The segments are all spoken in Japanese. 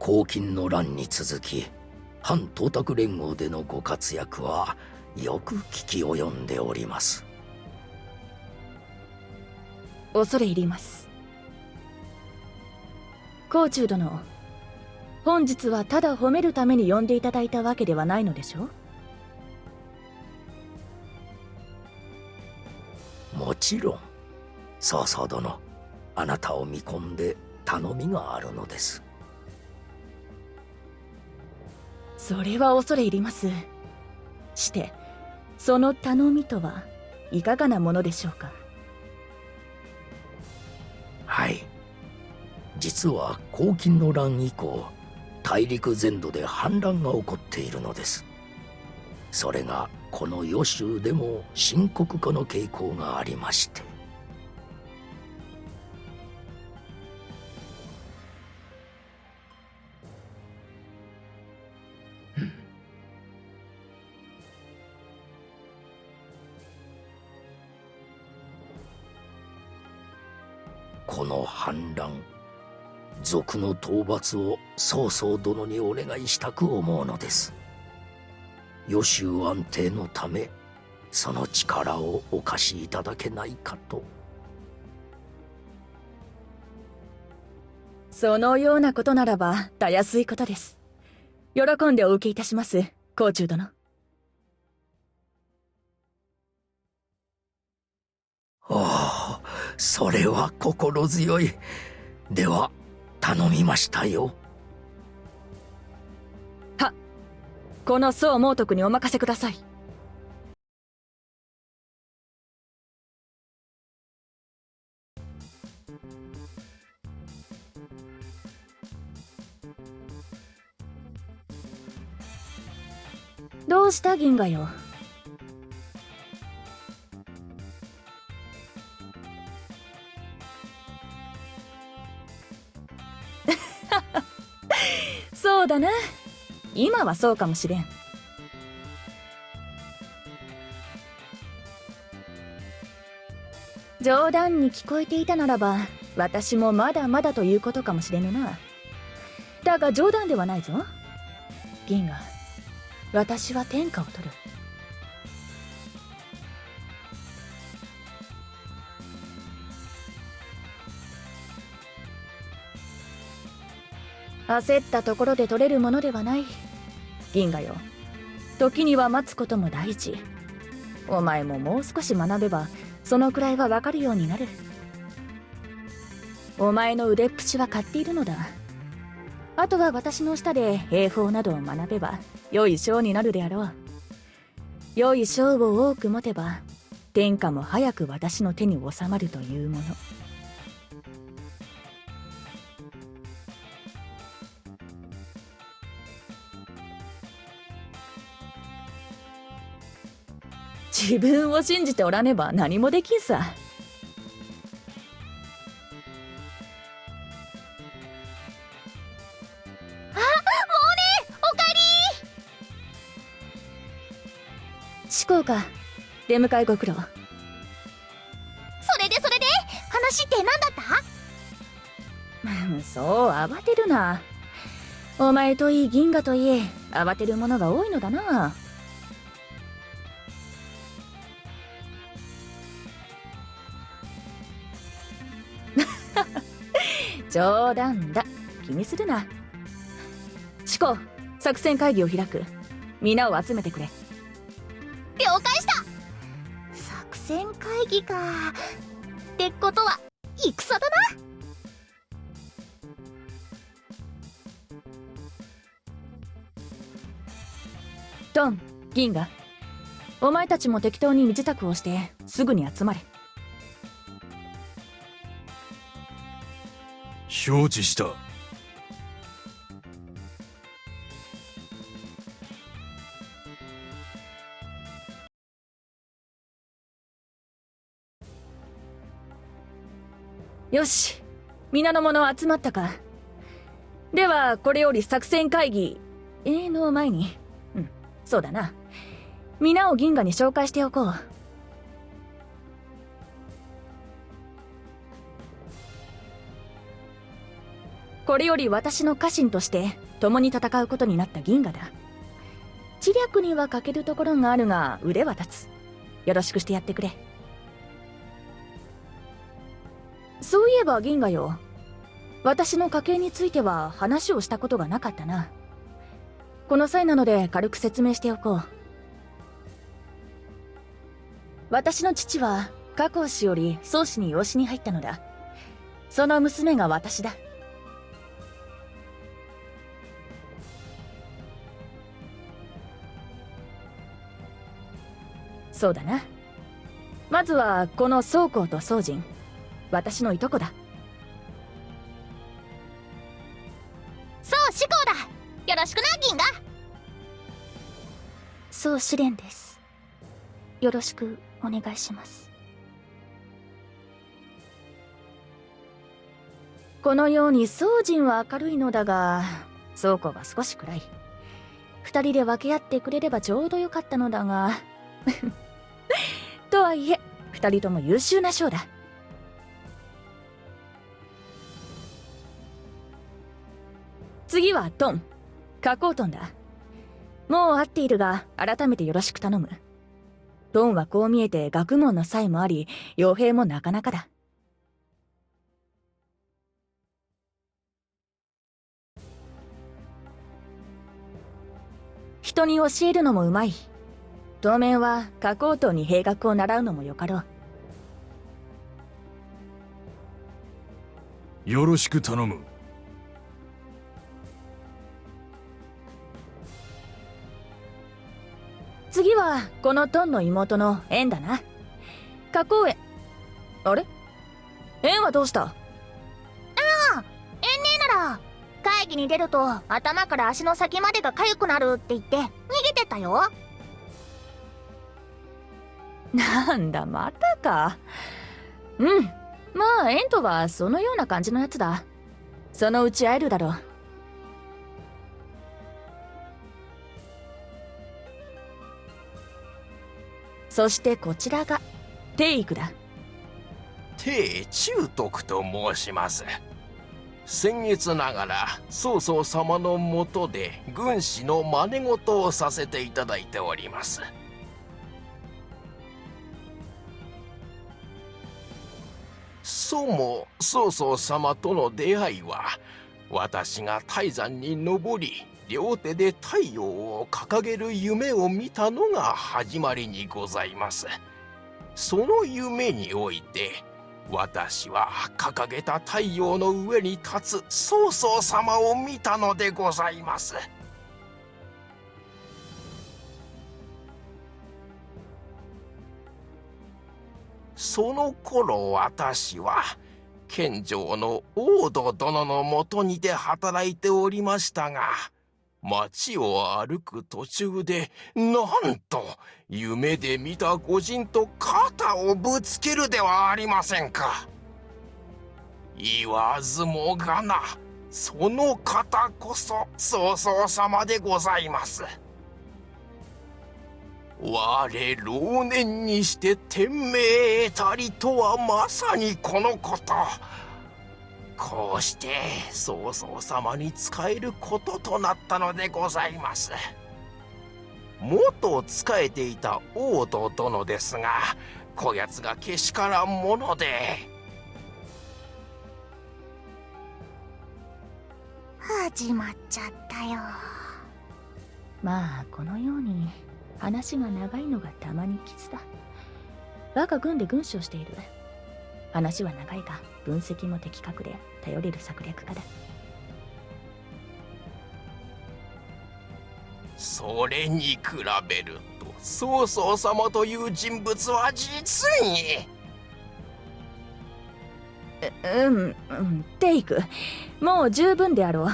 黄巾の乱に続き反東卓連合でのご活躍はよく聞き及んでおります。恐れ入ります。甲冑殿、本日はただ褒めるために呼んでいただいたわけではないのでしょう？もちろん。曹操殿、あなたを見込んで頼みがあるのです。それは恐れ入ります。して、その頼みとはいかがなものでしょうか？はい。実は黄巾の乱以降、大陸全土で反乱が起こっているのです。それがこの豫州でも深刻化の傾向がありまして。この反乱、賊の討伐を曹操殿にお願いしたく思うのです。豫州安定のため、その力をお貸しいただけないかと。そのようなことならばたやすいことです。喜んでお受けいたします、甲冑殿。おお、それは心強い。では頼みましたよ。はっ、この宋猛徳にお任せください。どうした銀河よ。そうだな、今はそうかもしれん。冗談に聞こえていたならば私もまだまだということかもしれぬな。だが冗談ではないぞ銀河。私は天下を取る。焦ったところで取れるものではない銀河よ。時には待つことも大事。お前ももう少し学べばそのくらいはわかるようになる。お前の腕っぷしは買っているのだ。あとは私の下で兵法などを学べば良い将になるであろう。良い将を多く持てば天下も早く私の手に収まるというもの。自分を信じておらねば何もできんさ。志向か、出迎えご苦労。それで話って何だった？そう慌てるな。お前といい銀河といえ慌てるものが多いのだな。冗談だ、気にするな。志向、作戦会議を開く。皆を集めてくれ。了解した。作戦会議か。ってことは戦だな。トン、銀河、お前たちも適当に身支度をしてすぐに集まれ。承知した。よし、皆の者集まったか。ではこれより作戦会議の前に、そうだな、皆を銀河に紹介しておこう。これより私の家臣として共に戦うことになった銀河だ。知略には欠けるところがあるが腕は立つ。よろしくしてやってくれ。そういえば銀河よ、私の家系については話をしたことがなかったな。この際なので軽く説明しておこう。私の父は加工氏より宗氏に養子に入ったのだ。その娘が私だ。そうだな。まずはこの宗公と宗人、私のいとこだ。そう志向だ。よろしくな銀河。そう試練です。よろしくお願いします。このように宗人は明るいのだが、宗公は少し暗い。二人で分け合ってくれればちょうどよかったのだがとはいえ二人とも優秀な将だ。次はトン、加工トンだ。もう会っているが改めてよろしく頼む。トンはこう見えて学問の才もあり、傭兵もなかなかだ。人に教えるのもうまい。当面は加工トンに兵学を習うのもよかろう。よろしく頼む。次はこのトンの妹のエンだな。加工園。あれ、エンはどうした？エンネなら会議に出ると頭から足の先までが痒くなるって言って逃げてったよ。なんだまたか。うん、まあエンとはそのような感じのやつだ。そのうち会えるだろう。そしてこちらがテイクだ。帝中徳と申します。先月ながら曹操様のもとで軍師の真似事をさせていただいております。そも曹操様との出会いは、私が泰山に登り両手で太陽を掲げる夢を見たのが始まりにございます。その夢において私は掲げた太陽の上に立つ曹操様を見たのでございます。その頃私は献上の王土殿のもとにて働いておりましたが、街を歩く途中でなんと夢で見た御人と肩をぶつけるではありませんか。言わずもがな、その方こそ曹操様でございます。我老年にして天命得たりとはまさにこのこと。こうして曹操様に仕えることとなったのでございます。元仕えていた王土殿ですが、こやつがけしからんもので。始まっちゃったよ。まあこのように話が長いのがたまに傷だ。我が軍で軍師をしている。話は長いが分析も的確で頼れる策略家だ。それに比べると曹操様という人物は実に。テイク、もう十分であろう。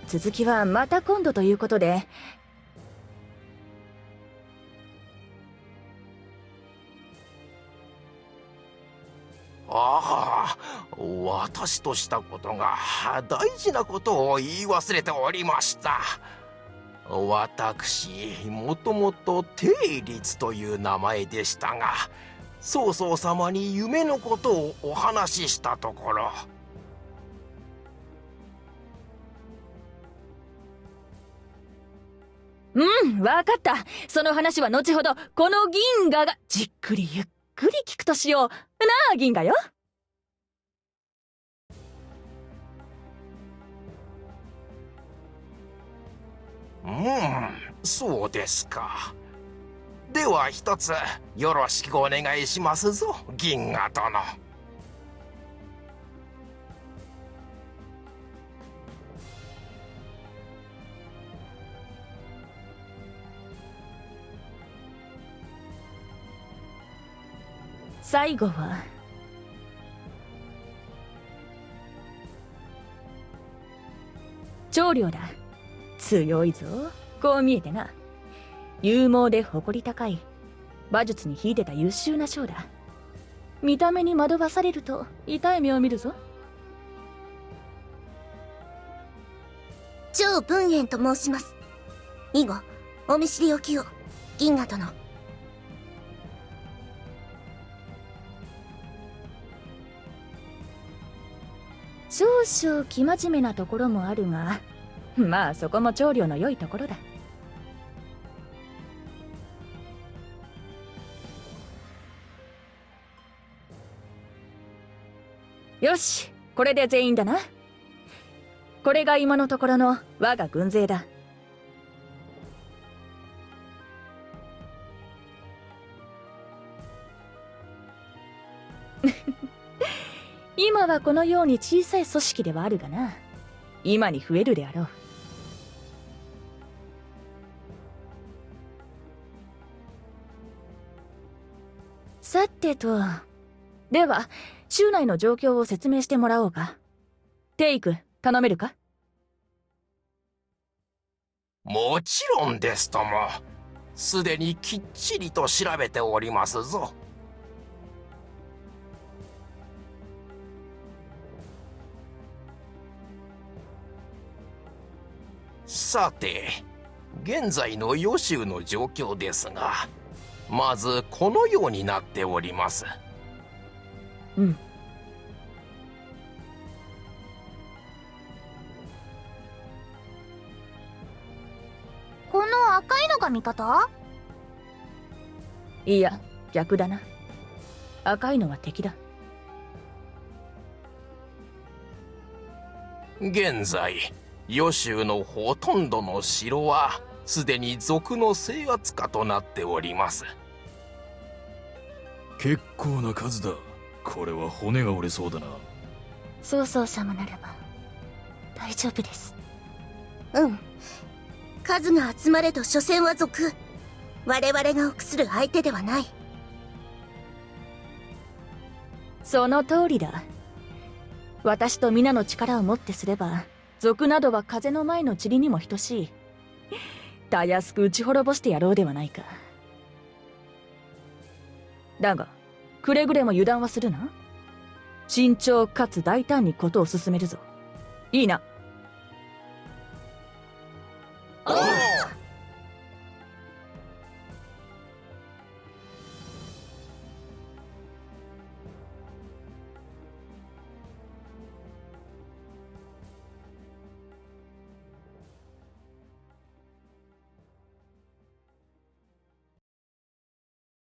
続きはまた今度ということで。ああ、私としたことが大事なことを言い忘れておりました。私、もともと定律という名前でしたが、曹操様に夢のことをお話ししたところ、わかった。その話は後ほど、この銀河がじっくりゆっくり聞くとしよう。なあ、銀河よ。そうですか。では一つよろしくお願いしますぞ、銀河殿。最後は長領だ。強いぞ。こう見えてな。勇猛で誇り高い、馬術に秀でた優秀な将だ。見た目に惑わされると痛い目を見るぞ。張文燕と申します。以後お見知りおきを、銀河殿。少々生真面目なところもあるが、まあそこも長領の良いところだ。よし、これで全員だな。これが今のところの我が軍勢だ。今はこのように小さい組織ではあるがな、今に増えるであろう。さてと、では州内の状況を説明してもらおうか。テイク、頼めるか？もちろんですとも。すでにきっちりと調べておりますぞ。さて、現在の予習の状況ですが、まずこのようになっております。この赤いのが味方？いや、逆だな。赤いのは敵だ。現在予習のほとんどの城はすでに賊の制圧下となっております。結構な数だ。これは骨が折れそうだな。曹操様ならば大丈夫です。うん。数が集まれど所詮は賊。我々が臆する相手ではない。その通りだ。私と皆の力をもってすれば、賊などは風の前の塵にも等しい。たやすく打ち滅ぼしてやろうではないか。だが、くれぐれも油断はするな。慎重かつ大胆にことを進めるぞ。いいな。